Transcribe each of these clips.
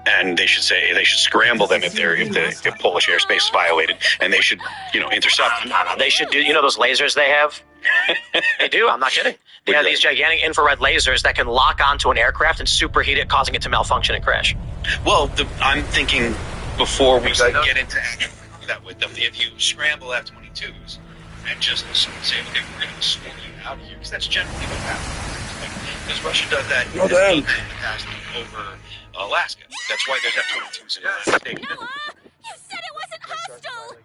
and they should scramble them if Polish airspace is violated, and they should intercept. No, they should do. Those lasers they have. They do. I'm not kidding. They have these gigantic infrared lasers that can lock onto an aircraft and superheat it, causing it to malfunction and crash. Well, I'm thinking before we get into that with them, if you scramble F-22s and just say, okay, we're going to swing you out of here, because that's generally what happens. Because Russia does that in the past over Alaska. That's why there's F-22s in Alaska. Noah, you said it wasn't hostile.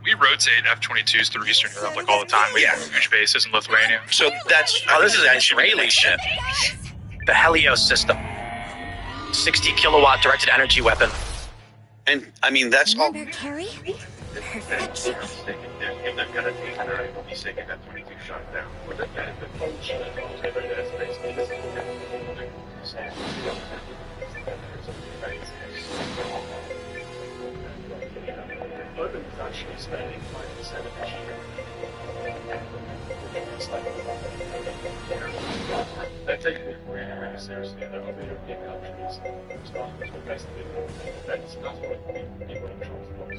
We rotate F-22s through Eastern Europe all the time. We have huge bases in Lithuania. So that's this is Israeli shit. The Helios system, 60 kilowatt directed energy weapon. And I mean that's all. Remember Carrie? Actually spending 5% of the year. It's like, they're taking it really seriously. There are other European countries starting to invest in defense. That's what people in Trump's books.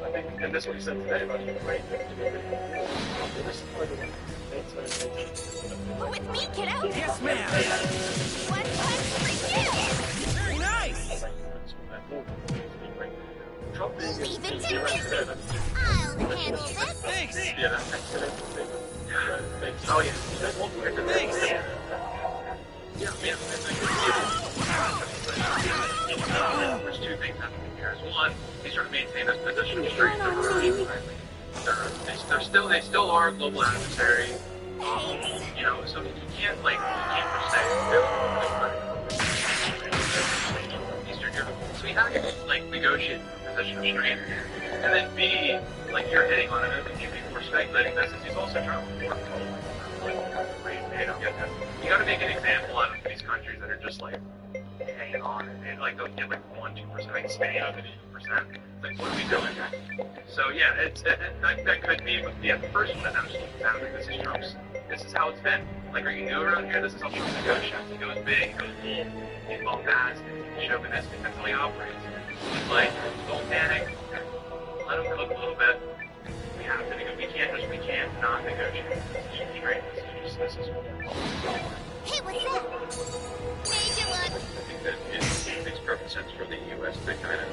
I think, and that's what he said today about Ukraine. But with me, kiddo. Yes, ma'am. One punch for you. Very nice. Leave it to me. I'll handle this. Thanks. Oh yeah. Thanks. There's two things happening here. One, he's trying to maintain this position of strength over Russia. They still are a global adversary. So you can't per se. Eastern Europe. So we have to negotiate a position of strength, and then B, you're hitting on it. I think people were speculating this. Is he's also trying to work you got to make an example out of these countries that are just hanging on and they'll get 1-2%, like Spain up at 80%. It's what are we doing? So yeah, that could be. But yeah, the first one is absolutely founded. This is Trump's. This is how it's been. Are you new around here? This is how Trump negotiates. He goes big, he goes bold, he's bombastic, he's chauvinistic. That's how he operates. He's don't panic. Let him cook a little bit. We have to negotiate. We can't not negotiate. This is Hey, what's that? Major one. I think that it makes perfect sense for the U.S. to kind of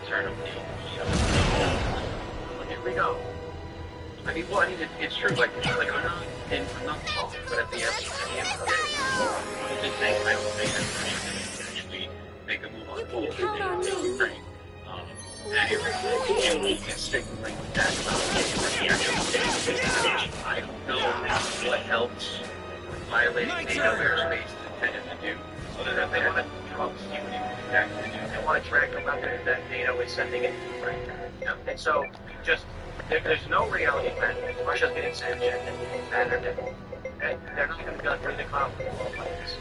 turn up the heat up. Here we go. It's true. I'm not talking, but at the end of the day, I just think I don't think that we can actually make a move on You can count on me. Right. Anyway, signaling that I don't know what helps violating NATO airspace intended to do, other than they want to Trump's unity exactly to do. They want to track the weapon that NATO is sending in Ukraine. And so, there's no reality that Russia's getting sanctioned, and they're not going to go through the conflict like this.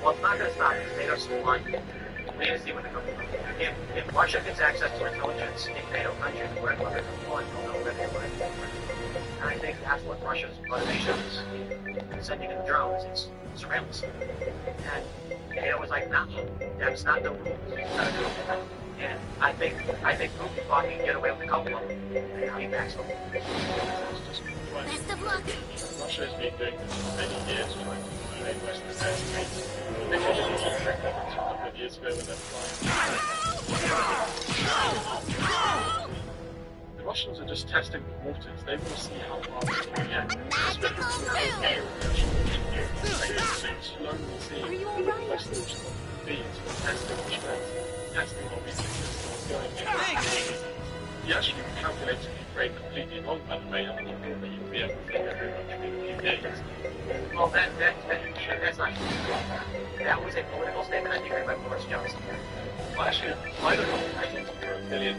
Well, it's not going to stop because NATO's supplying it. We need to see what they're coming from. If Russia gets access to intelligence in NATO countries where they're deploying, they'll know where they are. And I think that's what Russia's motivation is in sending in the drones. It's surveillance. And NATO was like, nah, that's not the rules. You gotta do it. And I think Putin thought he can get away with a couple of them. And now he backs them. Best of luck. Russia has been doing this for many years, trying to invade Western airspace. They did it a couple of years ago with them flying. The Russians are just testing the waters. They want to see how far they can react. Slowly seeing what the solution will be to testing the strength, testing obviously what's going on. You actually calculated Ukraine completely wrong, by the way. I thought that you'd be able to figure it out in a few days. Well, that's not true. That was a political statement, I think, by Boris Johnson. Well, actually, I don't know. I think for a million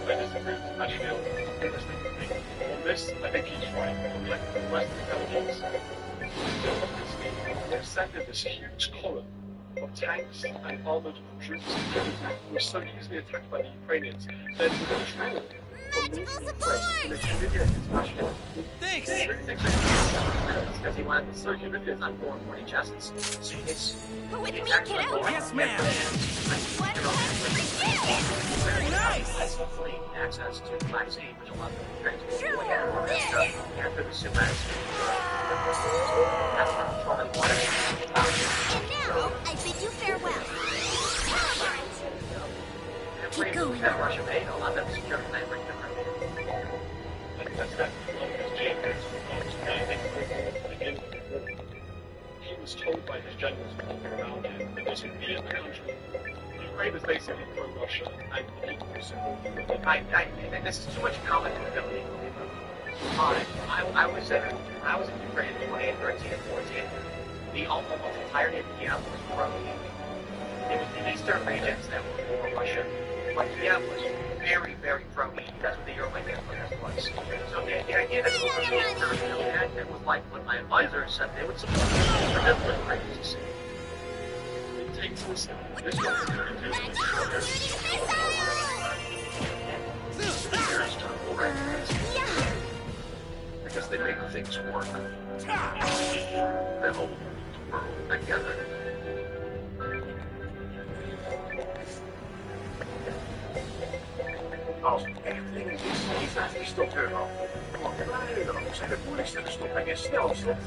letters of group, actually, on this, I think he's right. From Western intelligence, they've sent in this huge column of tanks and armored troops who were so easily attacked by the Ukrainians. Then the drill Tactical support! Thanks! Because he wanted the surgeon if it's on 440 chests. So it's But with me, kiddo! Yes, ma'am! What can I do? Very nice! hopefully access to Black Sea, which allows them to transport Sure. away all that stuff after the Suez. That's not controlling water. And now, I bid you farewell. Keep going. That Russia made a lot of them secure land right there. He was told by his generals walking around him that this would be in the country. Ukraine is basically pro-Russia, and the people who support them. This is too much common ability. I was in Ukraine in 2013 and 14. The almost entirety of Kiev was pro-Ukraine. It was the eastern regions that were more Russian, but Kiev was very, very pro-EU. That's what the Euromaidan protest was. So the idea that it was like what my advisors said they would support for different reasons. It takes this Years to avoid because they make things work. They hold the world together. Als echt dingen die stoppen dan. Want kleine roos en de moeilijkste te stoppen en snel stopt.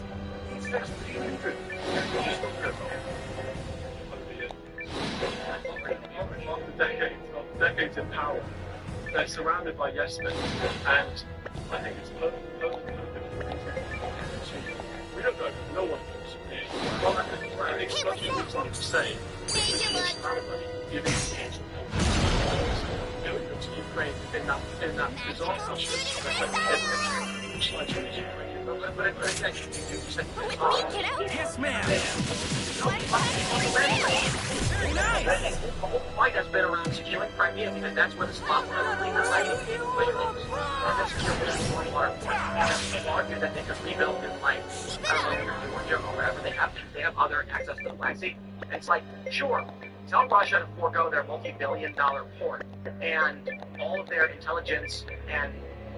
In slechts 3 minuten. Die stopt er dan. After decades in power, they're surrounded by yes men, and I think it's perfect. We don't know. No one knows. Well, I think it's such a good time to say. Giving to Ukraine in that disaster. Yes, ma'am! Very nice! The whole fight has been around securing Crimea because that's where the spot was. Argue that they could rebuild in like Georgia or wherever they have other access to the Black Sea. And it's like, sure, tell Russia to forego their multi-billion-dollar port and all of their intelligence and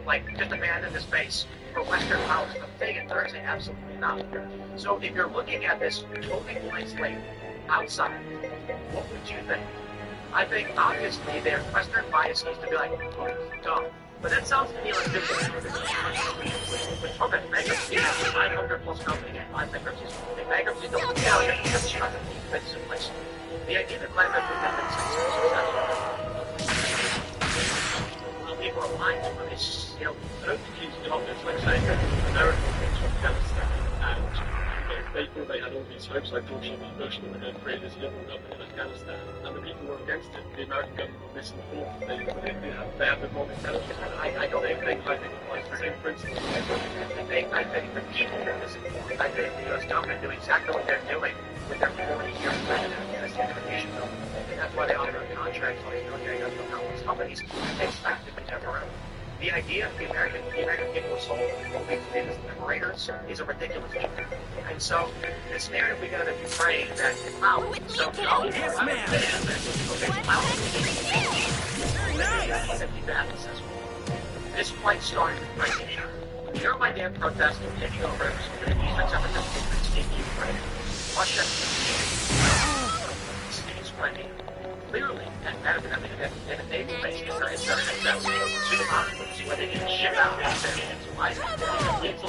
like just abandon the space for Western powers. But take it Thursday, absolutely not. So if you're looking at this totally blank slate outside, what would you think? I think obviously their Western bias needs to be like, oh, dumb. But that sounds to me like this with Trump and bankruptcy, 900 plus companies, 5 bankruptcies. If bankruptcy doesn't fail, you have to shut the business in place. The idea that climate independence is successful. People are lying to them. It's, I don't think he's got this, like saying American things from Afghanistan, and they thought they had all these hopes, like George W. Bush, that were going to create this liberal government in Afghanistan, and the people were against it. The American government were misinformed. They have the wrong intelligence. I don't think it applies the same principle. I think the people are misinformed. I think the U.S. government knew exactly what they're doing with their 40-year plan of communication bill. And that's why they offer contracts on these military industrial complex companies. They expect to be never out. The idea of the American people were sold as liberators is a ridiculous thing. And so, this narrative we got of Ukraine that wow, so Yes, ma'am! Very nice! This fight started with Crimea. The Euromaidan protests were taking over the eastern separatists in Ukraine. Russia is Crimea. Clearly, at a naval base, it's their access to where they can ship out into life. It's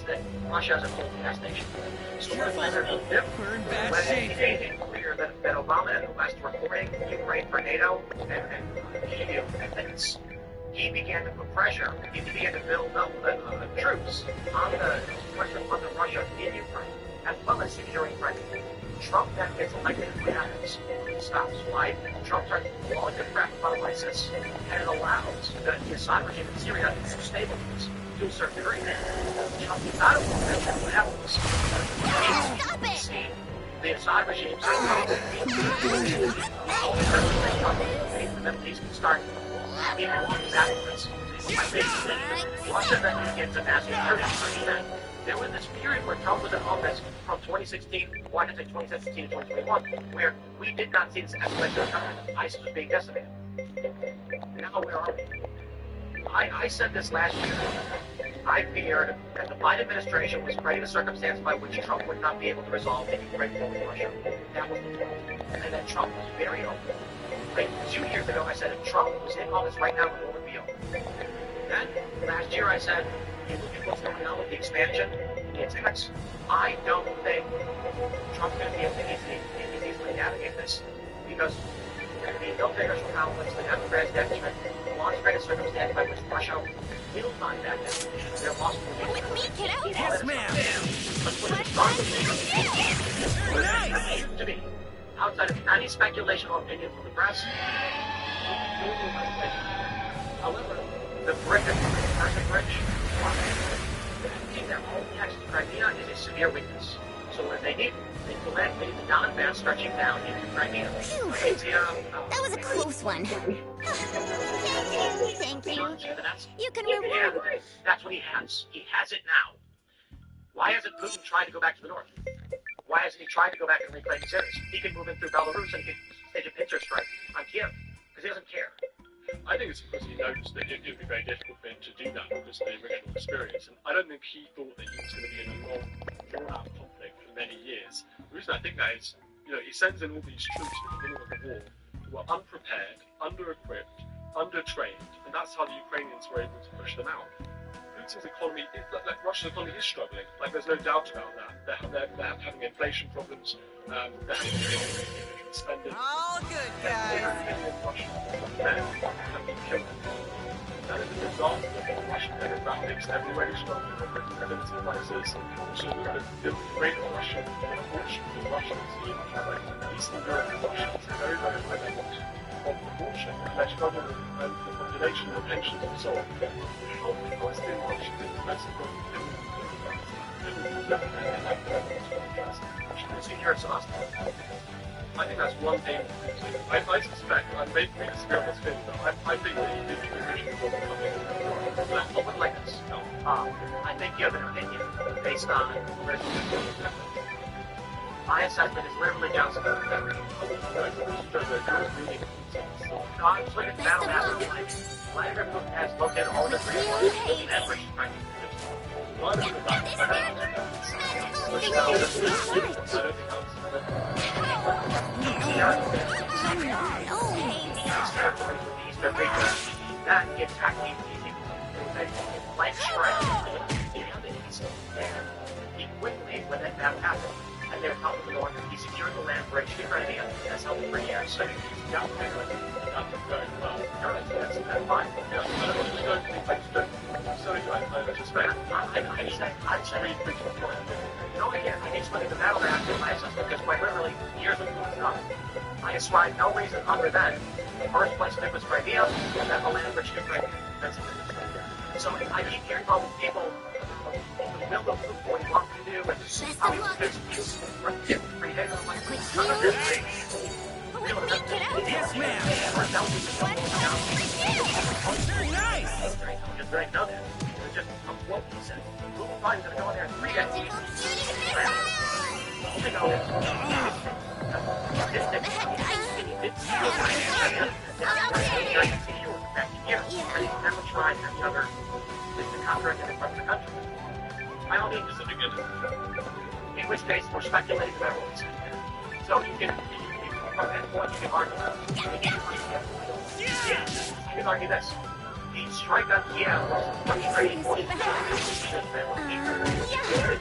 that Russia has a cold gas nation. So we're We're in bad when shape. it became clear that Obama and the West were supporting Ukraine for NATO and EU and he began to put pressure. He began to build up troops on the Russia in Ukraine, as well as securing Crimea. Trump then gets elected. What happens? He stops. Why? Trump starts calling the crap about ISIS, and it allows the Assad regime in Syria to stabilize to a certain degree. Trump gets out of it, and what happens? Stop it! The Assad regime the Middle East can start moving backwards. Russia then begins a massive security. There was this period where Trump was in office from 2016, well, I can say 2017 to 2021, where we did not see this escalation of ISIS was being decimated. Now where are we? I said this last year. I feared that the Biden administration was creating a circumstance by which Trump would not be able to resolve the Ukraine war with Russia. That was the point. And that Trump was very open. Like 2 years ago, I said if Trump was in office right now, the war would be over. Then, last year, I said, you look at what's going on with the expansion, the attacks, I don't think Trump's going to be able to easily navigate this. Because there will be no international conflicts, the Democrats' detriment, launch create a circumstance by which Russia will not back down. They're lost Come with me, kiddo. Yes, ma'am. Nice. To me, outside of any speculation or opinion from the press, however, the British their own text to Crimea is a severe weakness. So when they need to land the Donbass stretching down into Crimea. That was a close one. Thank you. You can reward. That's what he has. He has it now. Why hasn't Putin tried to go back to the north? Why hasn't he tried to go back and reclaim his areas? He can move in through Belarus and he can stage a pincer strike on Kiev because he doesn't care. I think it's because he knows that it would be very difficult for him to do that because of the original experience. And I don't think he thought that he was going to be in a long, drawn-out conflict for many years. The reason I think that is, he sends in all these troops at the beginning of the war who are unprepared, under-equipped, under-trained, and that's how the Ukrainians were able to push them out. Putin's economy, Russia's economy is struggling. There's no doubt about that. They're having inflation problems. They're having spending. All good, guys. Men have been killed. And as a result of the Russian demographics, everywhere is struggling with fertility crisis. Also, the rate of Russia, unfortunately, Russians in Eastern Europe and Russia is very, very high levels of proportion. They're struggling with the population, the pensions, and so on. How is the Russian domestic I think that's one thing. I suspect, I may disagree on this thing, but I think that he did the original book coming like this. No. I think you have an opinion based on my assessment is literally just I'm just looking at the battle map of life. Vladimir Putin has located all the three average trying to do that he attacked these people. Like strike. He quickly, when that battle happened, and they were out of the north, he secured the land bridge to Crimea. That's how the bridge is. So he's got very well. That's fine. I'd say no, again, I need to look at the battle map in my assessment because quite literally, years of moving up. I ascribe no reason other than the first place it was Crimea, and then the land bridge to Crimea. That's it. So I keep hearing from people the will of what he wants to do and how he fits these free days. I'm like, Yes, ma'am. Very nice. Just very know that. It's just a quote he said. Google Find is going to go in there in 3 days. Never tried any other to contract in front of the country. I don't need this in which case we're speculating about what he's saying. So you can from that point you can argue. You can argue this. The strike on Kiev was much trading for the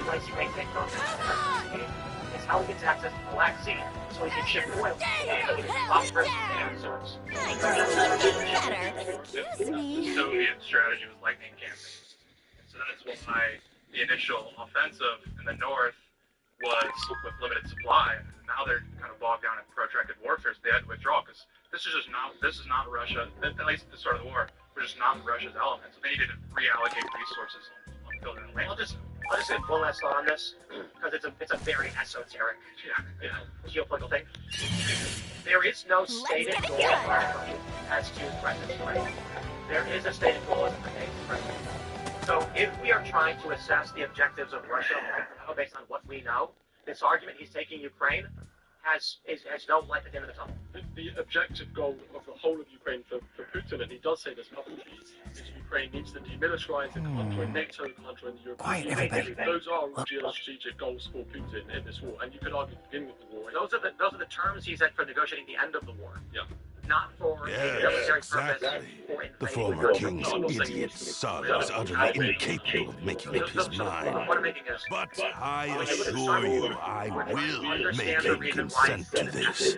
place he may take from is how he gets access to the Black Sea, so he can ship oil and phosphorus and sorts. The Soviet strategy was lightning camping. So that's why the initial offensive in the north was with limited supply. And now they're kind of bogged down in protracted warfare, so they had to withdraw because this is not Russia. At least at the start of the war, we're just not Russia's element. So they needed to reallocate resources on building a land. I'll just say one last thought on this because it's a very esoteric, geopolitical thing. There is no stated goal as to threatens, right? There is a stated goal as it pertains to threats. So if we are trying to assess the objectives of Russia right now based on what we know, this argument he's taking Ukraine has no light at the end of the tunnel. The objective goal of the whole of Ukraine for Putin, and he does say this publicly, is Ukraine needs to demilitarize the country, NATO country, and the European Union. Quiet, everybody. Those are all geostrategic goals for Putin in this war, and you could argue the beginning of the war. Those are the terms he set for negotiating the end of the war. Yeah. Not for a military purpose. For The former king's idiot son is utterly incapable of making up his mind. What I'm making is, But I assure you, I will make him consent to this.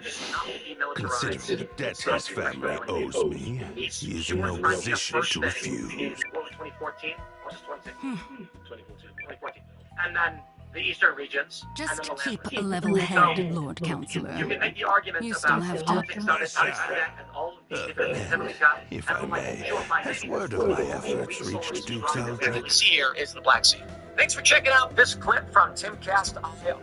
Considering the debt his family owes me, he is in no position to refuse. What was 2014? Or just 2016? 2014. And then the eastern regions. Just and then the keep land. a level head, Lord Counselor. You can make the argument You about still have politics to- on this side and all of these different things that we've got. If I may, has word of my efforts reached Duke's What we Eldridge? see here is the Black Sea. Thanks for checking out this clip from Timcast.io.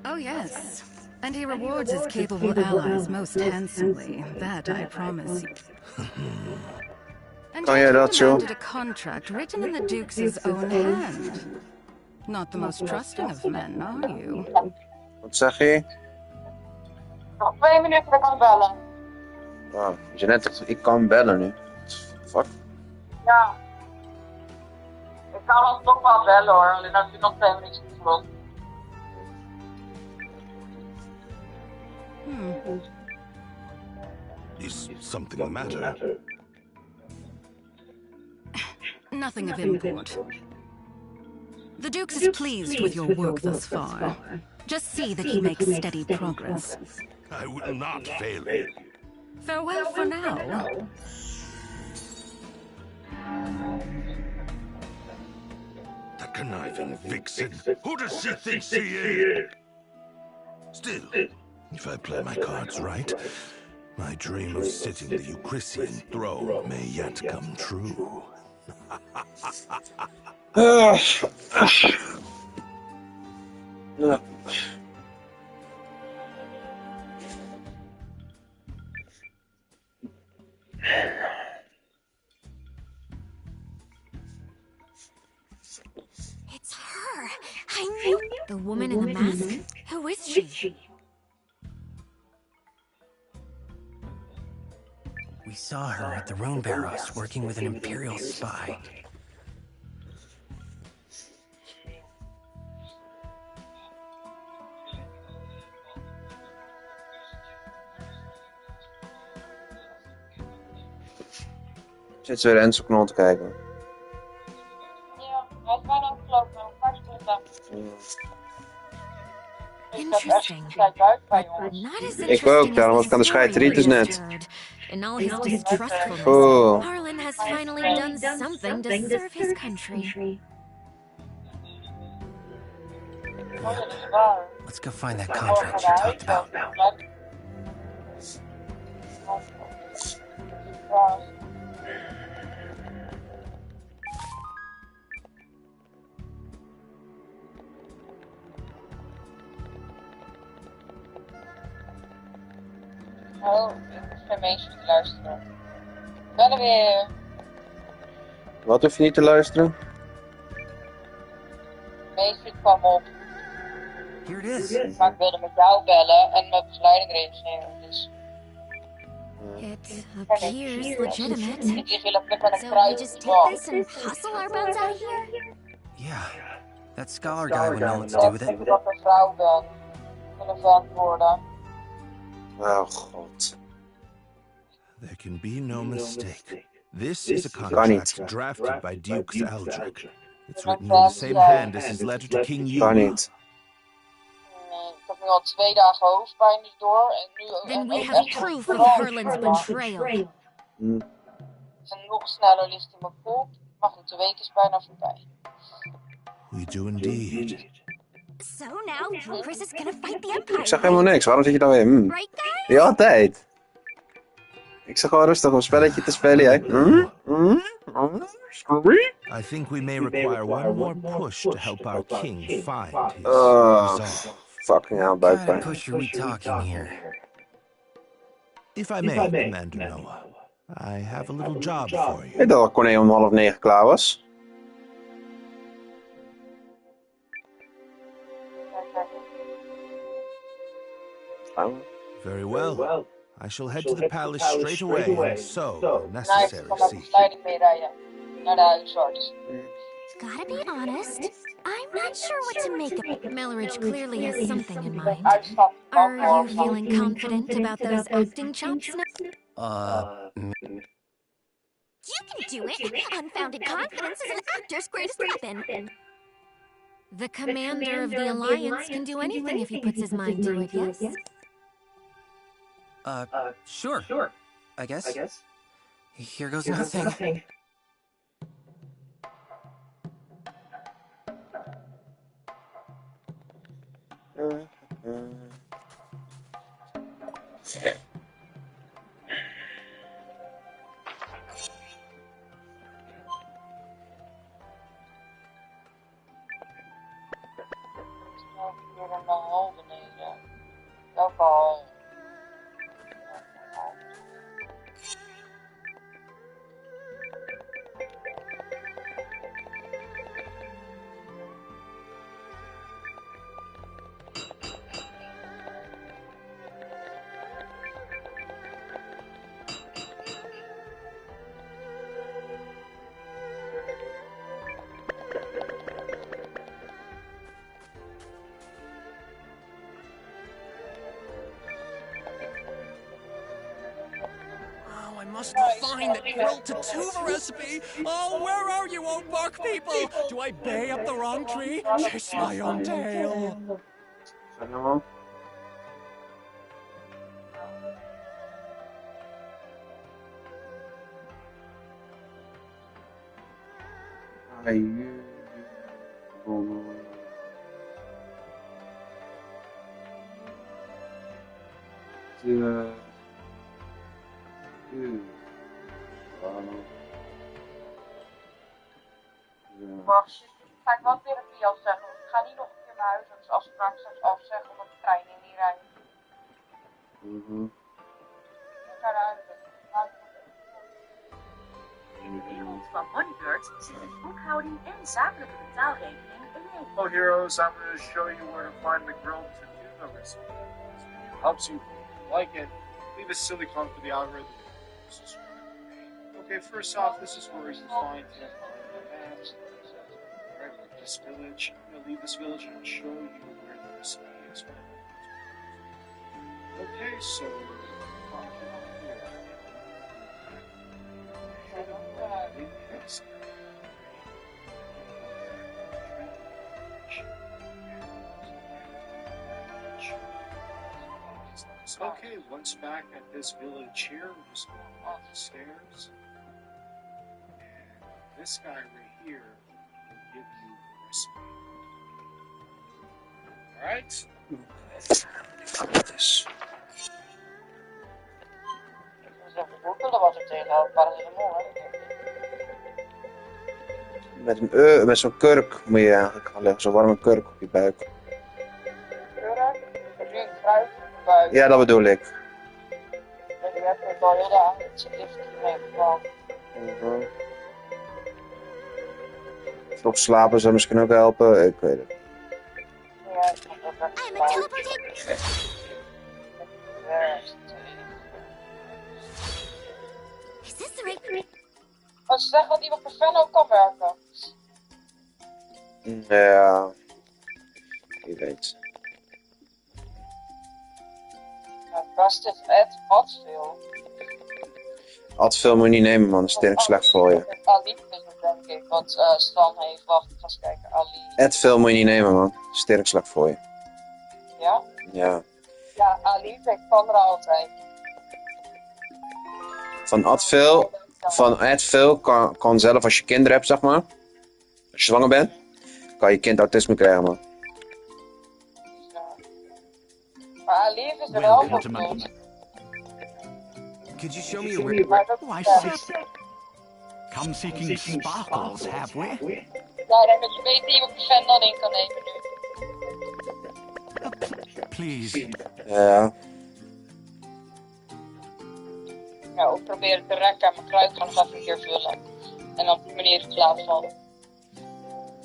Oh, yes. And he rewards his capable allies most handsomely. That I promise you. And Oh, yeah, you that's true. demanded a contract written in the Duke's own hand. Not the most trusting of men, are you? Wat zeg je? Nog 2 minuten, dan kan ik bellen. Ah, je net zegt, ik kan bellen nu. Fuck. Ja. Ik kan ons nog wel bellen hoor, alleen als je nog 2 minuten wilt. Is something the matter? Nothing of import. The Duke is pleased with your work thus far. Just see that he makes steady progress. I will not fail you. Farewell for now. The conniving vixen. Who does she think she is? Still, if I play my cards right, my dream of sitting the Euchristian throne may yet come true. It's her. I knew the woman in the mask. Who is she? We saw her at the Rhone Barrows working with an Imperial spy. Zit ze weer Enzo Knol te kijken. Ja, hij is bijna afgelopen. Een paar seconden. Interesting. Kijk uit bij But ons. not as Ik interesting ook, daarom was as ik aan de the story scheidrieters we net. just heard. In all his distrustfulness, Oh. Harlan has finally done something to serve his country. Oh, dat is waar. Let's go find that contract you talked about. Ja. Oh, ik hoef geen mensen te luisteren. Bellen weer. Wat hoef je niet te luisteren? Meester kwam op. Here it is. Maar ik wilde met jou bellen en mijn begeleiding reageren. Dus It appears legitimate. ik lig heel even aan een So we kruid just op de take bank. this and hustle our bones out of here? Yeah. That scholar guy would know what to do with Ik it. dat een vrouw ben. Kunnen verantwoorden. Oh god. There can be no mistake. This is a contract drafted by Duke's Eldridge. It's written in the same hand as his letter to King Kan Eiyuden. niet. Ik heb nu al 2 dagen hoofdpijn dus door en nu... Then we en have echt proof nog of een Harlan's dag. betrayal. Hm. En nog sneller ligt in mijn kop. Maar goed, de week is bijna voorbij. We do indeed. So now Chris is gonna fight the Empire. Ik zeg helemaal niks, waarom zit je dan weer? Right, guys? Ja, altijd. Ik zeg gewoon rustig een spelletje te spelen, jij. I think we may require one more push to help our king find his Oh, resolve. fucking hell, Try to buikpijn. push your talking here. If I may, Commander Noah, I have a little job for you. Ik dacht dat Corné om 8:30 klaar was. Very well. I shall head to the palace straight away and sow the Nou, ik necessary kan met de seed. slijding meerijden. Naar de huisarts. Gotta be honest, I'm not sure what to make of it. Melridge clearly has something in mind. Uitstap. Are you feeling confident about those acting chops now? You can do it! Unfounded confidence is an actor's greatest weapon. The commander of the Alliance can do anything if he puts his mind to it, yes? Sure. I guess. Here goes nothing. Hier in de hal beneden. Welke hal? I must find the grilled Tatuva recipe. Oh, where are you, old bark people? Do I bay up the wrong tree? Chase my own tail. Zeg nou maar. Wacht, ga ik wel tegen Pias zeggen. Ik ga niet nog een keer mijn huisartsafspraak straks afzeggen omdat de trein niet rijdt. Ik ga naar huis. In de wereld van Moneybird zitten boekhouding en zakelijke betaalrekening in één. Oh, heroes, I'm going to show you where to find the grilled Tatuva recipe. If it helps you like it, leave a silly comment for the algorithm. Okay, first off, this is where you find the maps. Right, this village. I'm going to leave this village and I'll show you where the recipe is. Okay, so okay, once back at this village here, we're just going up the stairs. And this guy right here will give you the recipe. Alright? Dus. Googelen wat er tegenhoudt, paracetamol, hè? Met zo'n kurk moet je eigenlijk gaan leggen, zo'n warme kurk op je buik. Kurk? Verdient fruit op je buik. Ja, dat bedoel ik. En die heb ik al heel de avond zijn lift mee gevallen. Vroeg slapen zou misschien ook helpen, ik weet het. Ja, ik moet ook Is this the right? Als ze zeggen dat iemand per fan ook kan werken. Ja, wie weet. Nou, best is Ed Advil. Advil moet je niet nemen, man, dat is sterk slecht voor je. Ali is het, denk ik, wat Stan heeft. Wacht, ik ga eens kijken. Ali. Advil moet je niet nemen, man, sterk slecht voor je. Ja? Ja. Ja, Ali, ik kan er altijd. Van Advil kan zelf als je kinderen hebt, zeg maar. Als je zwanger bent, kan je kind autisme krijgen, man. Maar Ali is er wel voor goed. Could you show me where? Why, sir? Come seeking sparkles, have we? Ja, dan je weet niet wat per fan dan in kan nemen nu. Please. Ja. proberen te rekken en mijn kruid nog even een keer vullen. En op die manier in slaap vallen.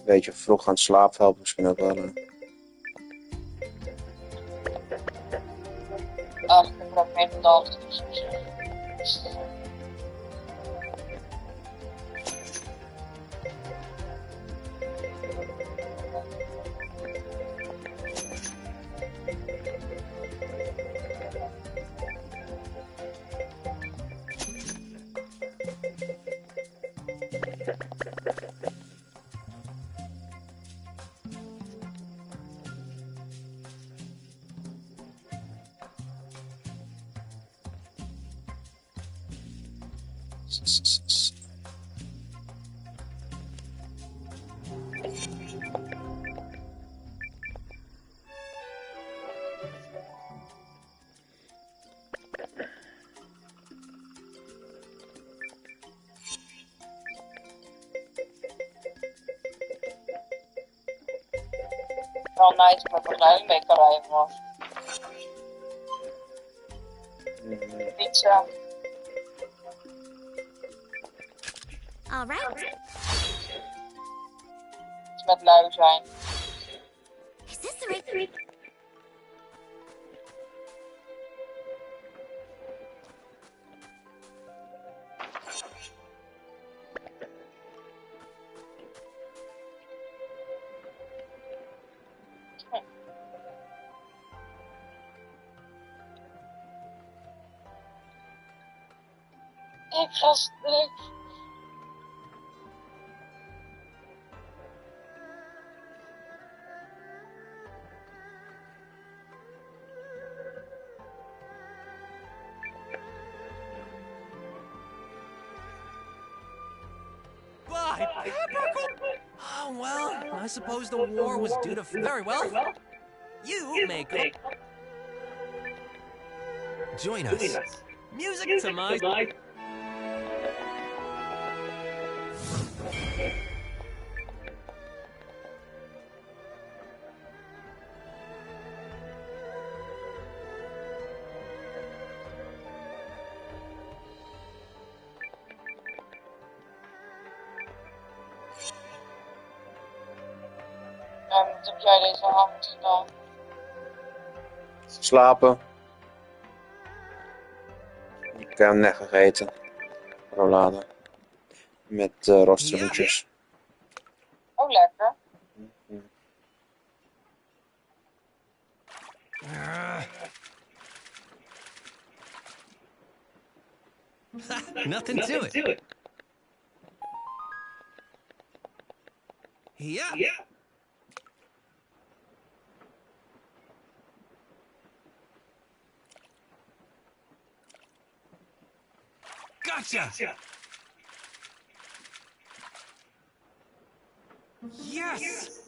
Beetje vroeg aan het slapen helpt misschien ook wel. Ach, ik heb er ook mee gedanst. Dus wel nice met begeleiding mee kan rijden, man. Pizza. All right. Iets met lui zijn. Is this the right? Ik ga stuk. Bye, Peppercorn! Oh, well, I suppose the war was due to... Very well. You may go... Join us. Music to my... Wat heb jij deze avond gedaan? Slapen. Ik heb net gegeten. Rollade. Met roostermoetjes. Oh, lekker. Nothing to it. Yeah. Gotcha. Yes.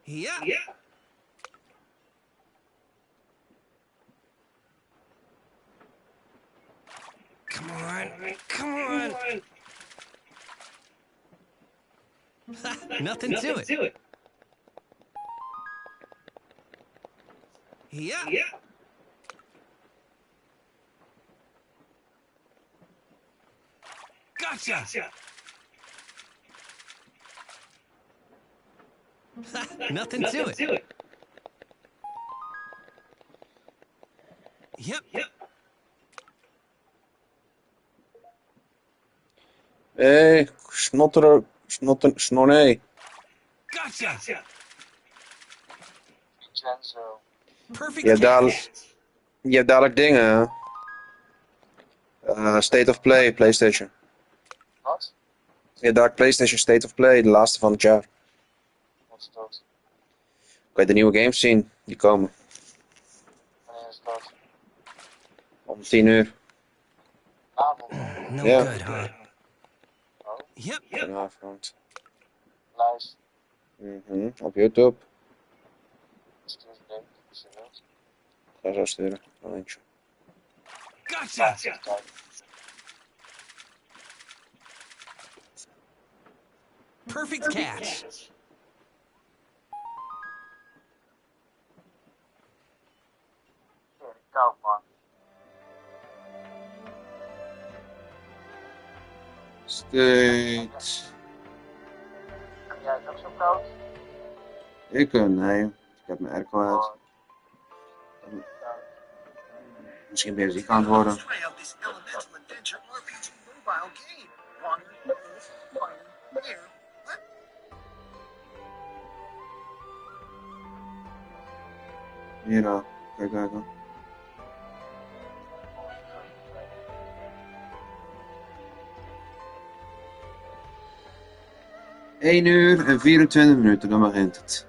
Yeah. Come on. Nothing to it. Yeah. Gotcha. Nothing to it. Yep. Hé, snornee. Gotcha. Vincenzo. Perfect. Je hebt dadelijk dingen. State of Play, PlayStation. Wat? Je hebt dadelijk PlayStation State of Play, de laatste van het jaar. Wat is dat? Kan je de nieuwe games zien die komen? Wanneer is dat? Om 10 uur. Avond. No Ja. good, huh? Oh, Yep. Vanavond. lijst. Op YouTube. Stuur het link, als je wilt. Ga zo sturen. Momentje. Gotcha. Kijk. Perfect catch. Sorry, Steeds. Heb jij het ook zo koud? Nee. Ik heb mijn airco uit. Misschien ben je ziek aan het worden. Hier dan. Kijk kijken. Eén uur en 24 minuten, dan begint het.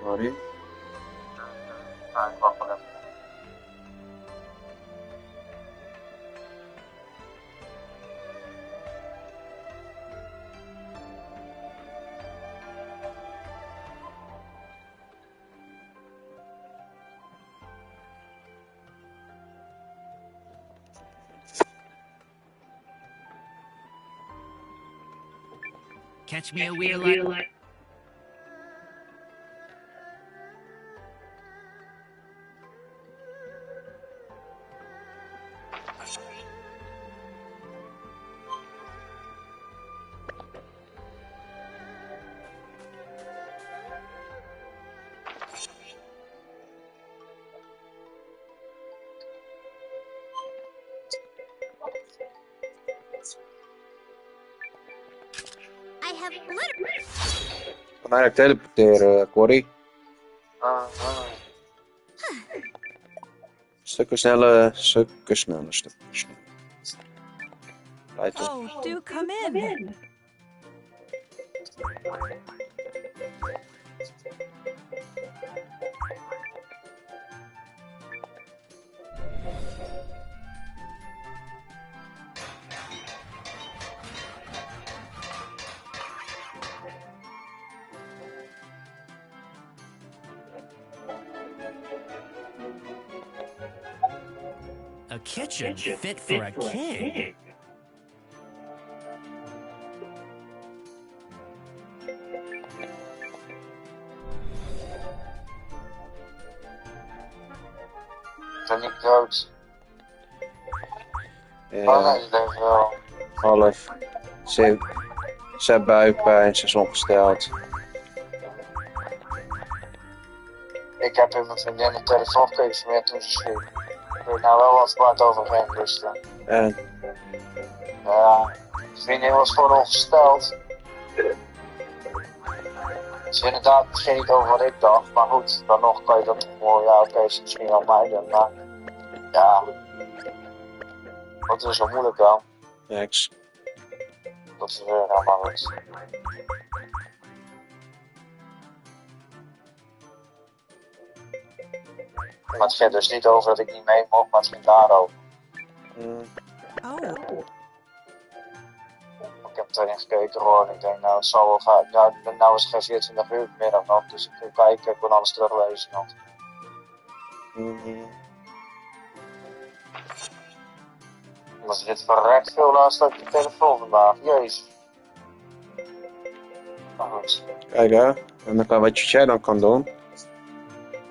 Sorry. Ik wacht wel even. Catch me a wheel. I have literally... Kan mij teleporteren, Corey. Stukken sneller. Right. Oh, do come in. A kitchen fit for a king. Ben ik dood? Ja, nee, ze leeft wel. half. Ze heeft buikpijn, ze is ongesteld. Ik heb in mijn vriendin de telefoon geïnformeerd toen ze sliep. Ik weet nou wel wat het over ging, dus... En? Ja, mijn vriendin was gewoon ongesteld. Het is inderdaad misschien niet over wat ik dacht, maar goed, dan nog kan je dat gewoon, ja oké, is misschien wel mij dan, maar... Ja... Wat is zo moeilijk dan? Niks. Dat is weer helemaal niks. Maar het ging dus niet over dat ik niet mee mocht, maar het ging daarover. Oh. Ik heb erin gekeken gewoon en ik denk nou het zal wel gaan. Ja, nou is het geen 24 uur vanmiddag nog, dus ik ga kijken, ik wil alles teruglezen nog. Maar ze zit verrekt veel laatst op je telefoon vandaag, jezus. Maar goed. Kijk hè, en dan kan wat jij dan kan doen.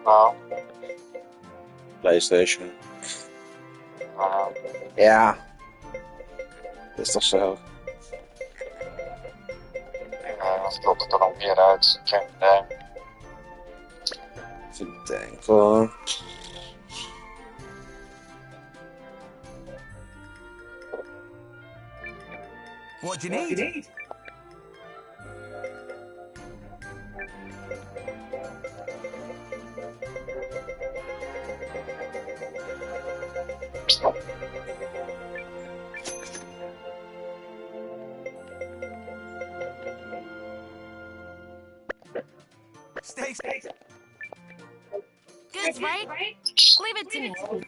Nou. PlayStation. Nou. Ja. Dat is toch zo. Wat klopt het er nog meer uit? Geen idee. Even denken hoor. What do you need? Stay. Goods, right? Leave it to me.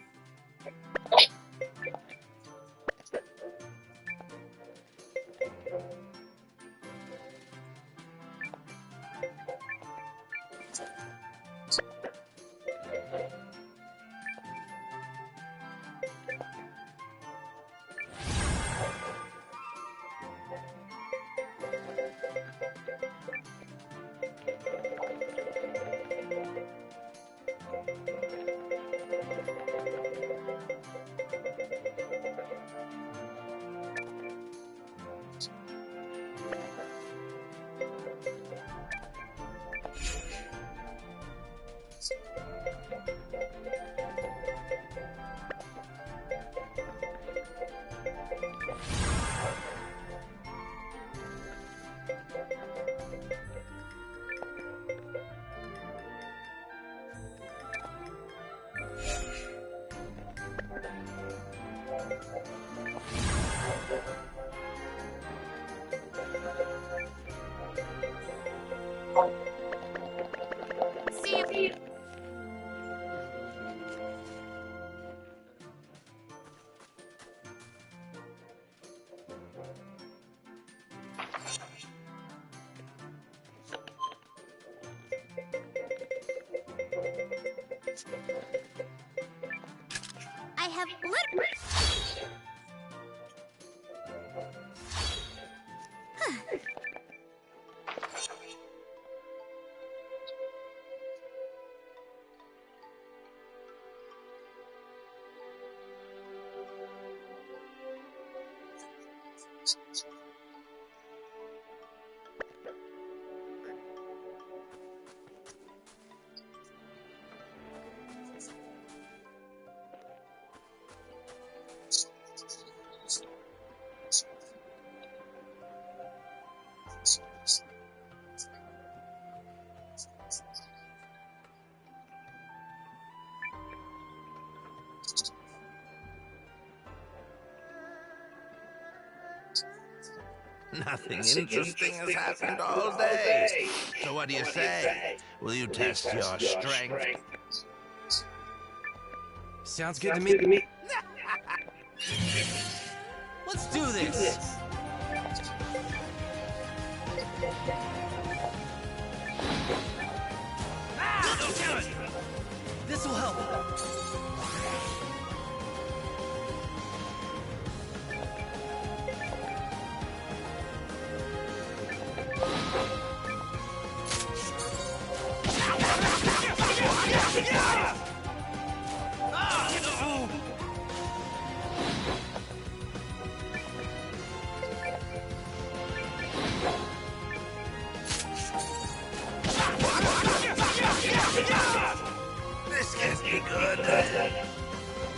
have literally... Nothing interesting has happened all day. So what do you say? Will you test your strength? Sounds good to me. Let's do this. This will help. This can't be good.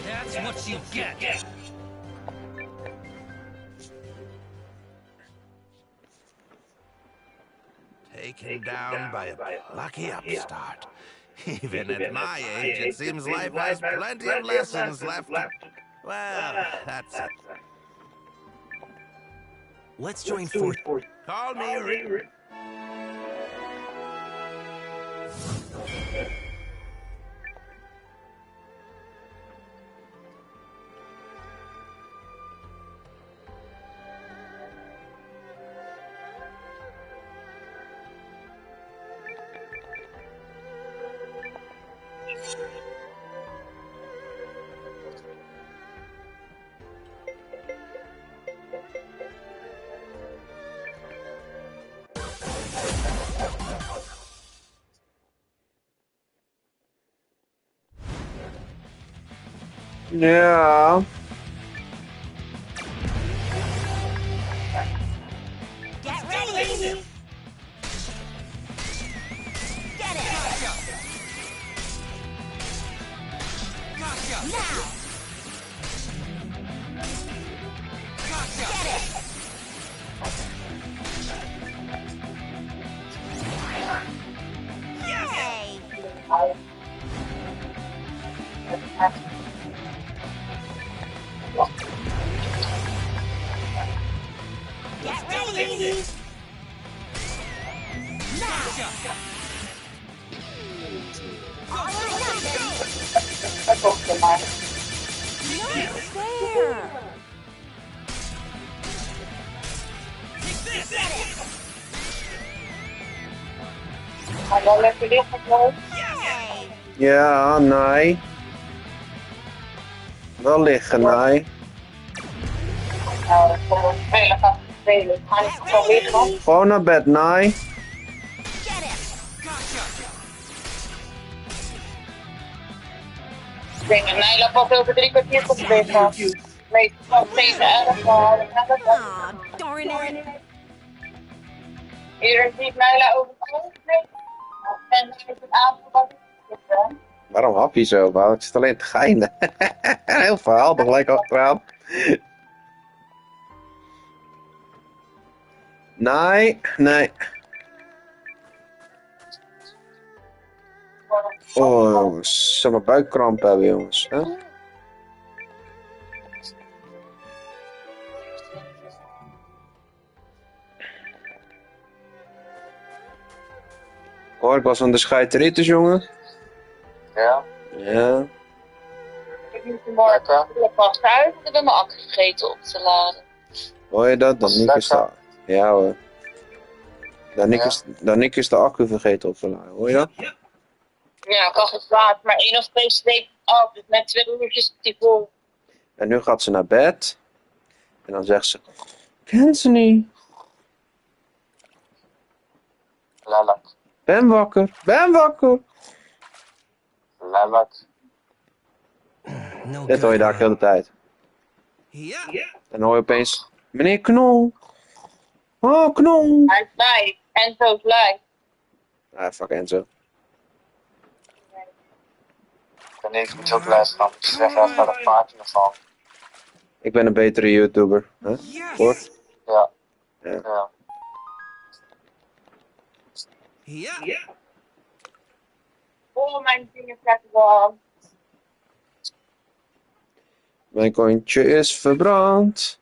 That's what you get. Taken down by a lucky upstart. Even at my age, it seems life has plenty of lessons left. Well, that's it. Let's join forces. Call me Rick. Ja. Get ready! Get it! Gotcha! Now! Gotcha! Get it! Yay! Get ready! Now! Gotcha! All or nothing! Dat komt voor mij. Not fair! Take this! Ga dan lekker liggen, Klaus. Yay! Ja, nee. Wel liggen, nee. Voor spelen gaat spelen. Ga je zo liggen? Gewoon naar bed, nee. Get it! Gotcha! Ik denk dat Nijla pas over 3 kwartier komt liggen. Meestal 7, 11 gehouden. Aw, darn it! Eerder ziet Nijla over 5 liggen. En dan is het avond wat ik zit. Waarom hap je zo, Wout? Ik zit alleen te geinen. Heel verhaal er gelijk achteraan. Nee, nee. Oh, jongens. Zal mijn buikkramp hebben, jongens. Hè? Oh, ik was aan de scheiterritters, jongen. Ja. Ja. Ik moet vanmorgen pas thuis en ik heb mijn accu vergeten op te laden. Hoor je dat? Danique is de... Ja hoor. Danique is de accu vergeten op te laden. Hoor je dat? Ja, ik had het laat, maar 1 of 2 sleep af. Dus met 2 uurtjes is die vol. En nu gaat ze naar bed. En dan zegt ze... Ken ze niet. Lelijk. Ben wakker. Ben wakker. Lelijk. No Dit hoor je daar de hele tijd. Ja. En dan hoor je opeens... Meneer Knol. Oh, Knol. Hij is blij. Enzo is blij. Ah, fuck Enzo. En ik moet ook les gaan. Ze zeggen echt naar de paardje ervan. Ik ben een betere YouTuber. Huh? Hoor? Ja. Ja. Ja. Oh, mijn dingen trekken wel. Mijn kontje is verbrand.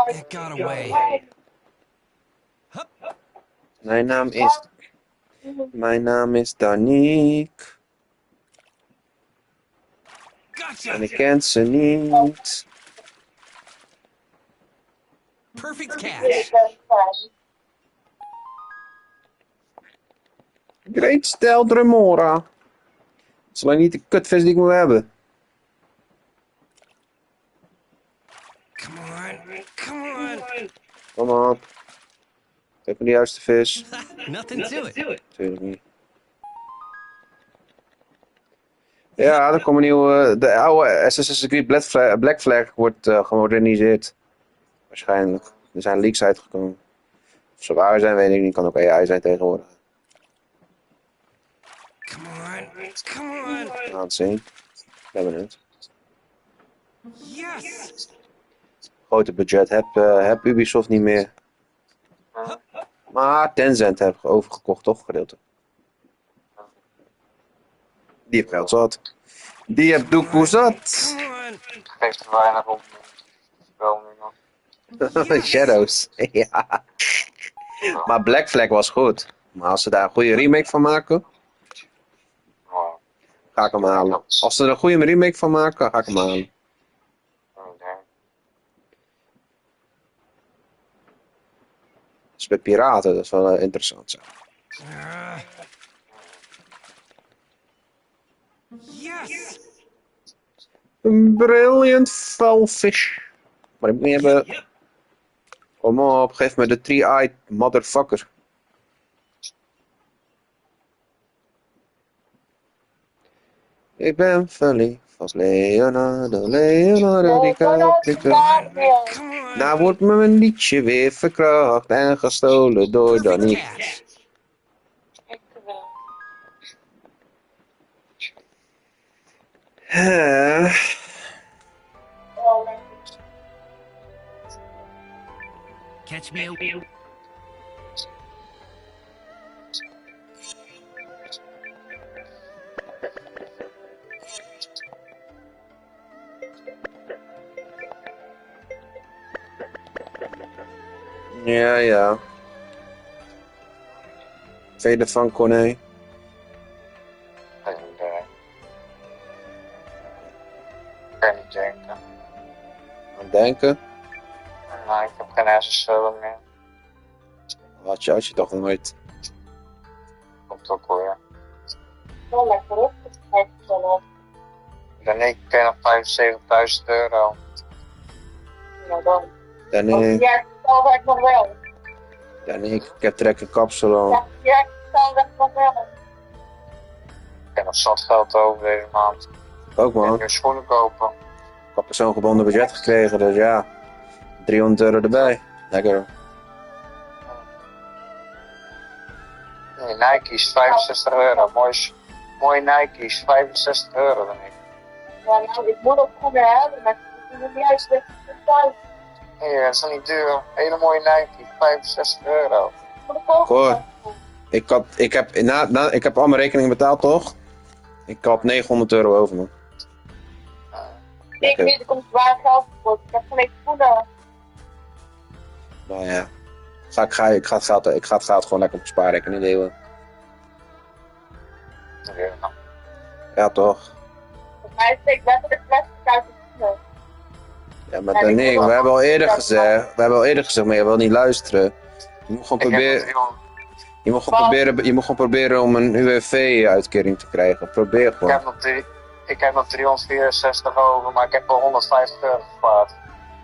It got away. Mijn naam is Danique. Gotcha. En ik ken ze niet. Perfect catch. Great Stel Dremora. Dat is alleen niet de kutvis die ik moet hebben. Come on. Come on. Kom op. Geef me de juiste vis. Nothing to it. Tuurlijk niet. Ja, er komt een nieuwe... De oude Assassin's Creed Black Flag wordt gemoderniseerd. Waarschijnlijk. Er zijn leaks uitgekomen. Of ze waar zijn, weet ik niet. Kan ook AI zijn tegenwoordig. Come on. Come on. We gaan het zien. Ik ben benieuwd. Yes. Grote budget heb Ubisoft niet meer. Maar Tencent heb overgekocht, toch? Gedeelte. Die heeft geld zat. Die heeft doekoe zat. Geeft er weinig op. Wel nu nog. Shadows. Ja. Maar Black Flag was goed. Maar als ze daar een goede remake van maken... Ga ik hem halen. Als ze er een goede remake van maken, ga ik hem halen. Dus bij piraten, dat is wel interessant zo. Yes. Een brilliant falfish. Maar ik moet niet hebben... Kom op, geef me de 3-eyed motherfucker. Ik ben verliefd als Leonardo DiCaprio. Nou wordt mijn liedje weer verkracht en gestolen door Danique. Catch me out. Ja, ja. Vele van Corné. Geen idee. Kan niet denken. Aan denken? Nee, ik heb geen hersencellen meer. Had je toch nooit. Komt ook weer. Wel lekker op. Dan ik ken nog €75.000. Nou dan. Danique, Ja, ik zal werk nog wel. Danique, ik heb trek een kapsel aan. Ja, ik zal werk nog wel. Ik heb nog zat geld over deze maand. Ook man. Ik heb schoenen kopen. Ik had zo'n gebonden budget gekregen, dus ja. €300 erbij. Lekker. Nee, Nike's €65. Mooie Nike's, €65 denk ik. Ja, nou, ik moet ook schoenen hebben, maar ik moet niet juist weg thuis. Nee, dat is toch niet duur. Hele mooie Nike, €65. Hoor, ik heb al mijn rekeningen betaald toch? Ik had €900 over man. Ik weet, er komt zwaar geld voor. Ik heb gelijk schoenen. Nou ja, ik ga het geld gewoon lekker op mijn spaarrekening delen. Ja toch? Voor mij steekt letterlijk €60.000 schoenen. Ja, maar Danique, we hebben al eerder gezegd, maar je wil niet luisteren. Je moet gewoon proberen om een UWV-uitkering te krijgen. Probeer gewoon. Ik heb nog Ik heb nog 364 over, maar ik heb wel 150 euro gespaard.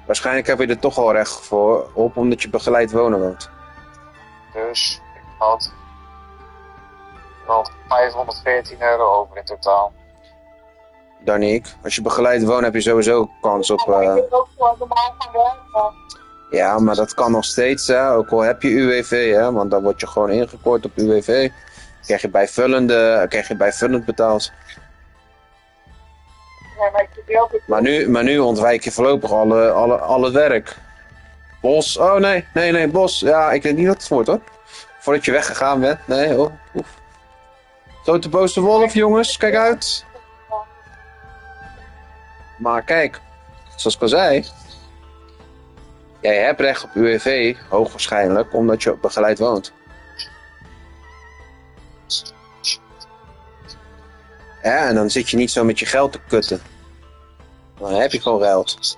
Waarschijnlijk heb je er toch al recht voor op, omdat je begeleid wonen woont. Dus ik had nog 514 euro over in totaal. Daniek, als je begeleid woont heb je sowieso kans op... Maar ik wil ook gewoon normaal gaan werken. Ja, maar dat kan nog steeds, hè. Ook al heb je UWV, hè. Want dan word je gewoon ingekort op UWV. Krijg je bijvullend betaald. Ja, maar ik wil ook Maar nu ontwijk je voorlopig alle werk. Bos, oh nee, Bos. Ja, ik weet niet wat het wordt, hoor. Voordat je weggegaan bent, nee, oh. Oef. Zo te boze wolf, jongens, kijk uit. Maar kijk, zoals ik al zei. Jij hebt recht op UWV, hoogwaarschijnlijk, omdat je begeleid woont. Ja, en dan zit je niet zo met je geld te kutten. Dan heb je gewoon geld.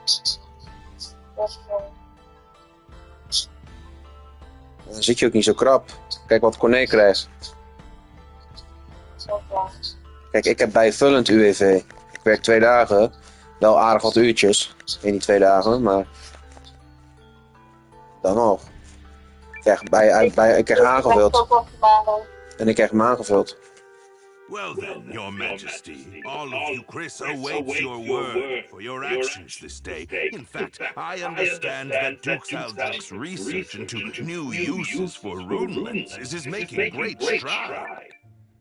Dan zit je ook niet zo krap. Kijk wat Corné krijgt. Kijk, ik heb bijvullend UWV. Ik werk 2 dagen. Wel aardig wat uurtjes. In die 2 dagen, maar... Dan nog. Ik krijg aangevuld. En ik krijg hem aangevuld. Well then, Your Majesty, all of Euchris awaits your word for your actions this day. In fact, I understand that Duke Saldric's research into new uses for runelands is making great strides.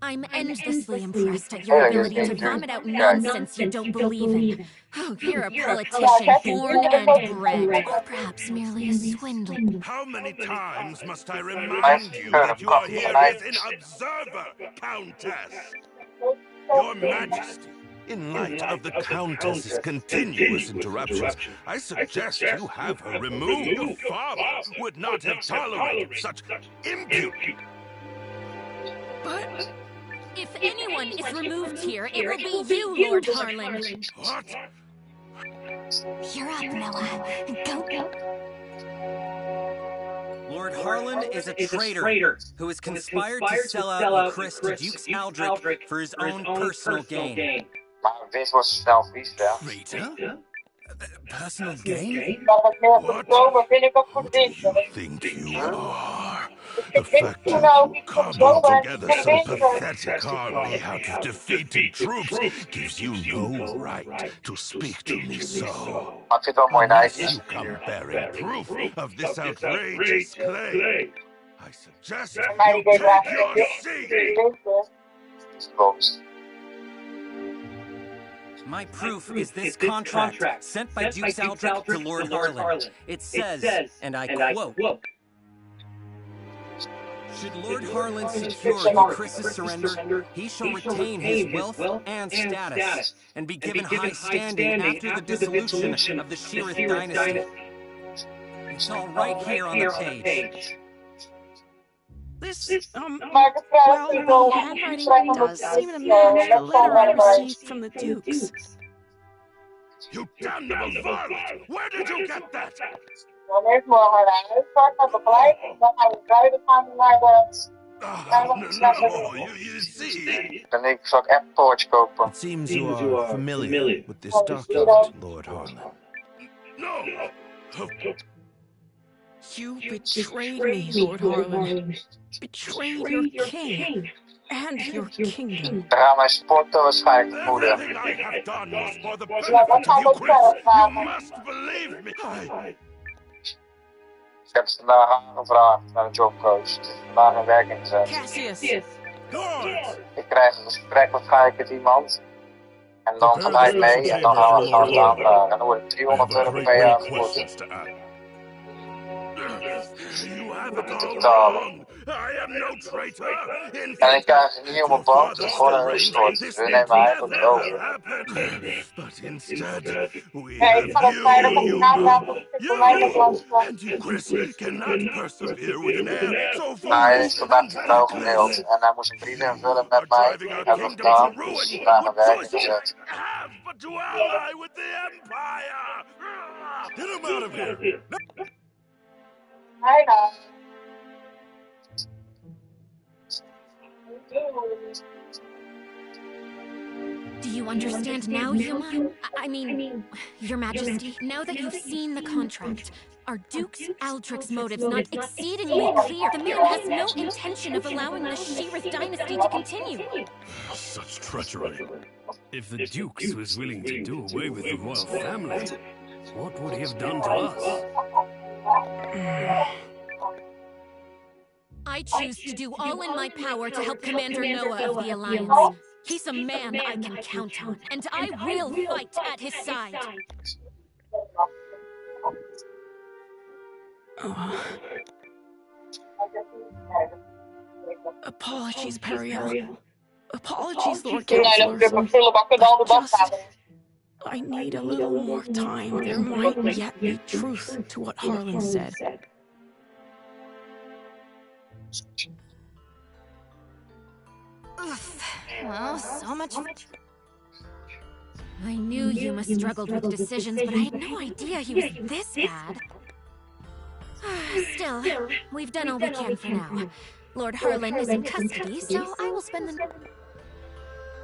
I'm endlessly impressed at your ability to vomit out nonsense you don't believe in. Oh, you're a politician born and bred, or perhaps merely a swindler. How many times must I remind you that you are here as an observer, Countess? Your Majesty, in light of the Countess's continuous interruptions, I suggest you have her removed. Your father would not have tolerated such impudence. But if anyone is removed here, it will be you, Lord Harlan. What? You're up, Noah. Go. Lord Harlan is a traitor who has conspired to sell out Euchris to Duke Saldric for his own personal gain. Maar wist wordt snel vies, ja. Traitor? Personal gain? What? Who do you think you are? The fact that you cobbled together some pathetic army out of defeated troops gives you no right to speak to me so. Unless you come bearing proof of this outrageous claim, I suggest you take your seat. My proof is this contract sent by Duke Saldric to Lord Harlan. It says, and I quote, should Lord Harlan secure Euchris' surrender, he shall retain his wealth and status, and be given high standing after the dissolution of the Shirith dynasty. It's all right here on the page. This, well, the handwriting does seem to match the letter I received from the Dukes. You damnable varlet! Where did you get that? Wanneer morgen naar huis gaat, dan begeleid. Dan gaan we buiten gaan naar de... Dan denk ik, zal ik Apple Watch kopen? It seems you are familiar with this document, Lord Harlan. No! You betrayed me, Lord Harlan. Betrayed your king and your kingdom. Daar gaan mijn sporten waarschijnlijk vermoeden. Everything I have done was for the benefit of Euchris. You must believe me. Ik heb het vandaag aangevraagd naar de jobcoach. Het is vandaag in werking gezet. Cassius. Ik krijg een gesprek waarschijnlijk met iemand. En dan gaat hij mee en dan gaan we het aanvragen. En dan wordt het 300 euro per jaar vergoed. En ik krijg het niet op mijn bank, het is gewoon een restort. We nemen eigenlijk het over. Ja, ik ga dat vrijdag op de naam voor mij nog lastig. Hij is vandaag trouw gemaild en hij moest een brief invullen met mij. Hebben we gedaan, dus vandaag een werking gezet. Get him out of here! Bijna. Do you understand now, Yuma? I mean, Your Majesty, now that you've seen the contract, are Duke's Aldrich's motives not exceedingly clear? The man has no intention of allowing the Sheerith dynasty to continue. Such treachery. If the Dukes was willing to do away with the royal family, what would he have done to us? I choose to do all in my power to help Commander Noah of the Alliance. He's a man I can count on, and I will fight at his side. Apologies, Periel. Apologies, Lord Nee, Counselor. dat mijn prullenbak in de bak gaan. I need a little more time. There might yet be truth to what Harlan said. Well, so much. I knew Yuma struggled with decisions, but I had no idea he was this bad. Still, we've done all we can for now. Lord Harlan is in custody, so I will spend the...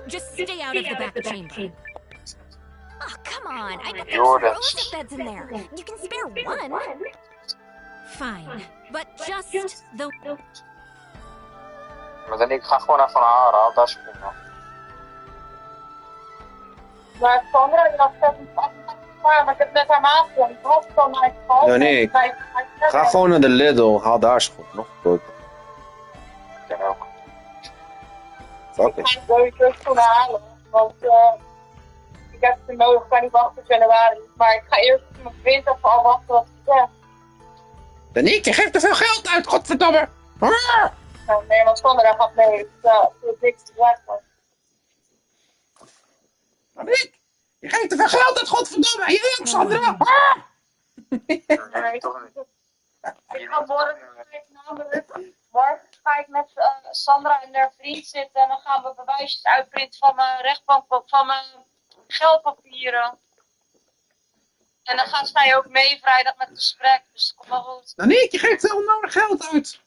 Just stay out of the back chamber. Oh, come on. I bet there's rows of beds in there. You can spare one. Fine, but just the... Maar dan ik ga gewoon even naar haar halen, dat is prima. Maar Sandra, die was 87 maar ik heb net haar maat van. Ik was van mijn school. Ja, nee. Ga gewoon naar de Lidl, haal daar schop nog goedkoper. Kan ook. Fuck Ik it. ga sowieso schoenen halen, want ik heb ze nodig, ik kan niet wachten tot januari. Maar ik ga eerst mijn vriend even afwachten wat ze zegt. Daniek, je geeft te veel geld uit, godverdomme! Nee, want Sandra gaat mee, dus het niks te zeggen. Daniek, je geeft te veel geld uit, godverdomme! Jij ook, Sandra! Nee, toch niet. Ik ga morgen ga ik met Sandra en haar vriend zitten en dan gaan we bewijsjes uitprinten van mijn rechtbank, van mijn geldpapieren. En dan gaat zij ook mee vrijdag met het gesprek, dus dat komt wel goed. Daniek, je geeft veel onnodig geld uit!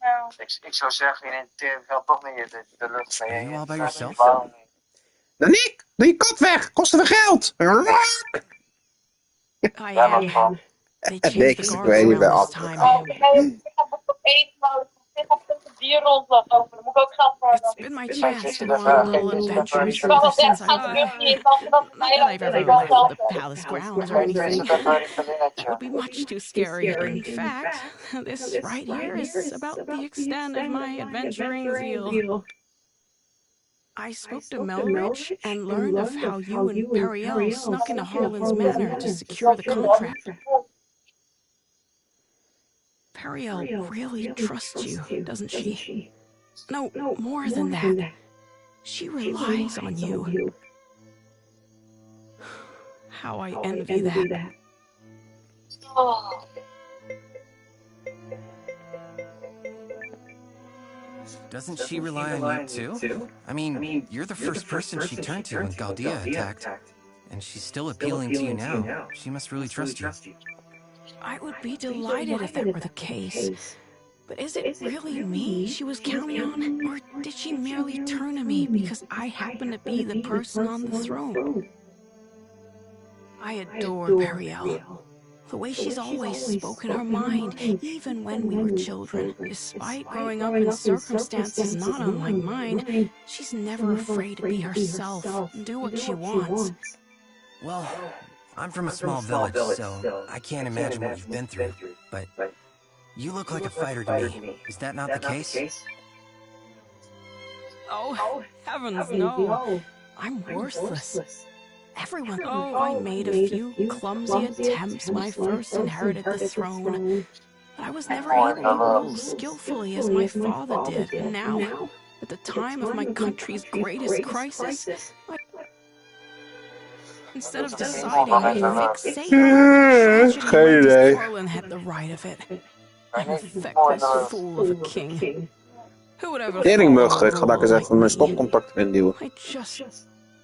Ja. Ik zou zeggen, je neemt geld toch niet in de lucht mee. Are you all by yourself? Daniek, doe je kop weg, kosten we geld! I am. They changed Niks, the ik weet niet bij guards af. around this time. Ik heb ook eten nodig, ik heb ook een bier rondlopen, daar moet ik ook geld voor hebben. It's been my chance to go on a little adventure Ik kan wel since echt gaan I've... terug hier, dat Not that I've ever left the dat palace grounds or anything. It would be much too scary. In fact, this right here is about the extent of my adventuring zeal. I spoke to Melrich and learned of how you and Periel snuck into Harlan's manor to secure the contract. Periel really trusts you, doesn't she? No, more than that. She relies on you. How I envy that. Oh. Doesn't she rely on you too? I mean, you're the first person she turned to when Galdia attacked. And she's still appealing to you now. She must really trust you. I would be delighted if that were the case. But is it really me she was counting on? Or did she merely turn to me because I happen to be the person on the throne? I adore Periel. The way she's always spoken her mind, even when we were children. Despite growing up in circumstances not unlike mine, she's never afraid to be herself and do what she wants. Well, I'm from a small village, so I can't imagine what you've been through. But you look like a fighter to me. Is that not the case? Oh, heavens no. I'm worthless. Everyone knew I made a few clumsy attempts when I first inherited the throne. But I was never able to rule skillfully as my father did. And now, at the time of my country's greatest crisis, instead of deciding I fixate tragedy, Harlan had the right of it. An feckless fool of a king. Who would ever Teringmug, ik ga daar eens even mijn stopcontact in duwen. I just...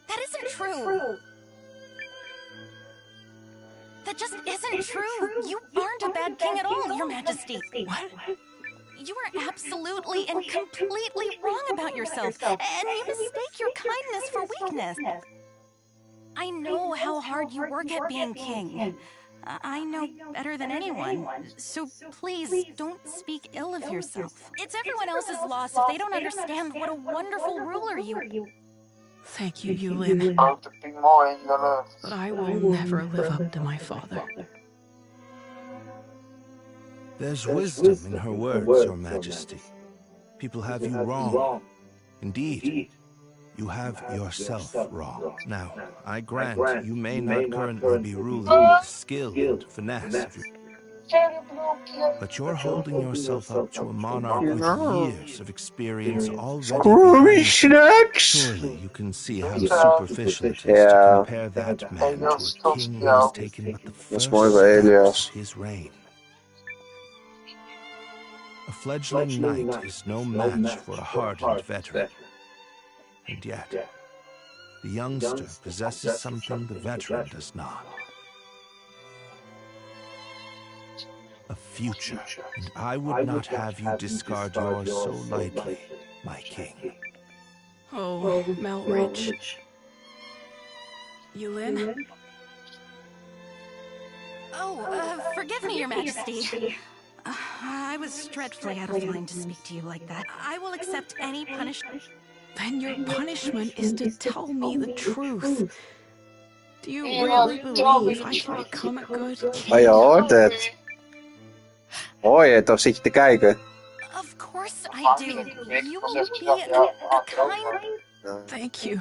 That isn't true. That just isn't true. You aren't a bad king at all, Your Majesty. What? You are absolutely and completely wrong about yourself, and you mistake your kindness for weakness. I know how hard you work at being king. I know better than anyone, so please don't speak ill of yourself. It's everyone else's loss if they don't understand what a wonderful ruler you are. Thank you, Eiyuden. But I will never live up to my father. There's wisdom in her words, Your Majesty. People have you wrong. Indeed, you have yourself wrong. Now, I grant you may not currently be ruling with skill and finesse of your... But you're holding yourself up to a monarch with years of experience already behind you. Surely you can see how superficial it is to compare that man to a king who has taken but the first steps of his reign. A fledgling knight is no match for a hardened veteran. And yet, the youngster possesses something the veteran does not. A future, and I would not have you discard yours so lightly, my king. Oh, Melrich. Eiyuden? Oh, forgive me, Your Majesty. I was dreadfully out of line to speak to you like that. I will accept any punishment. Then your punishment is to tell me the truth. Do you really believe I can become a good king? Oh, je hoort het. Hoor je het of zit je te kijken? Of course I do. You will be a kind... Thank you.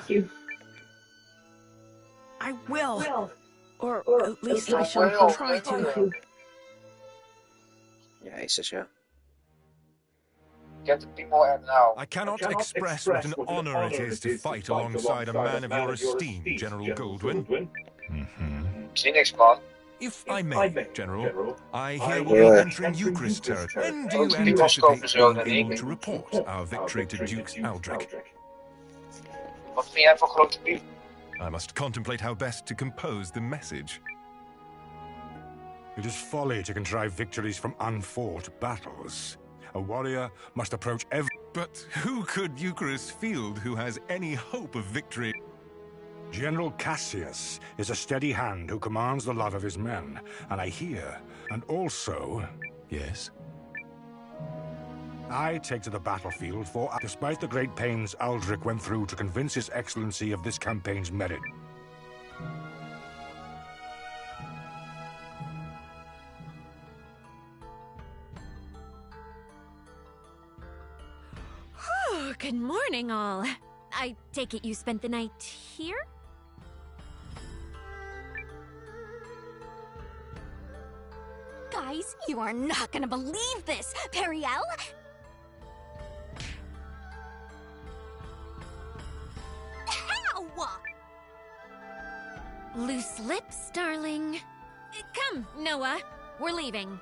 I will. Or at least I shall try to. Jezus, ja. Get the people in now. I cannot express what an honor it is to fight alongside a man of your esteem, General Goldwyn. Phoenix, man. If I may, General, I hear we'll be entering Eucharist territory. When do you anticipate being able to report our victory to Duke Aldrich? Wat vind jij voor grote piep? I must contemplate how best to compose the message. It is folly to contrive victories from unfought battles. A warrior must approach every... But who could Eucharist field who has any hope of victory? General Cassius is a steady hand who commands the love of his men, and I hear, and also... Yes? I take to the battlefield for... Despite the great pains Aldrich went through to convince His Excellency of this campaign's merit. Oh, good morning, all. I take it you spent the night here? Guys, you are not gonna believe this! Periel? Ow! Loose lips, darling. Come, Noah. We're leaving.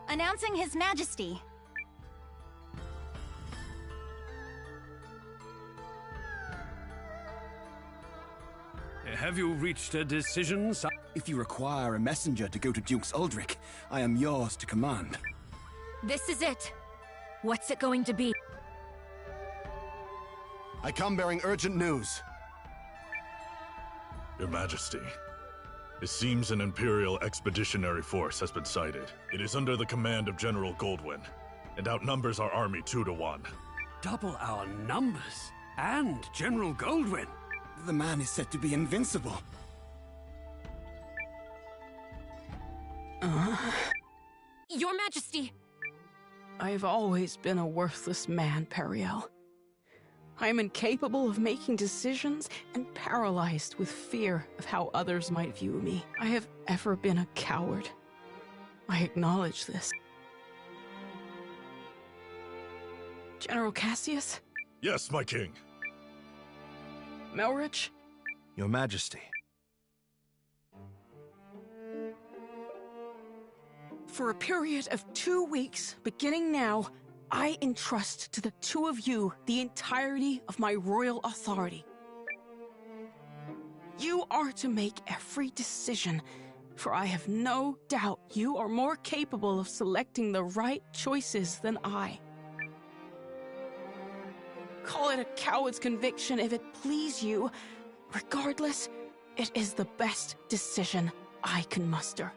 Announcing His Majesty. Have you reached a decision, sir? If you require a messenger to go to Duke Aldrich, I am yours to command. This is it. What's it going to be? I come bearing urgent news. Your Majesty, it seems an Imperial expeditionary force has been sighted. It is under the command of General Goldwyn, and outnumbers our army 2 to 1. Double our numbers? And General Goldwyn? The man is said to be invincible. Your Majesty! I have always been a worthless man, Periel. I am incapable of making decisions and paralyzed with fear of how others might view me. I have ever been a coward. I acknowledge this. General Cassius? Yes, my king. Melrich? Your Majesty. For a period of 2 weeks, beginning now, I entrust to the two of you the entirety of my royal authority. You are to make every decision, for I have no doubt you are more capable of selecting the right choices than I. Call it a coward's conviction if it please you. Regardless, it is the best decision I can muster.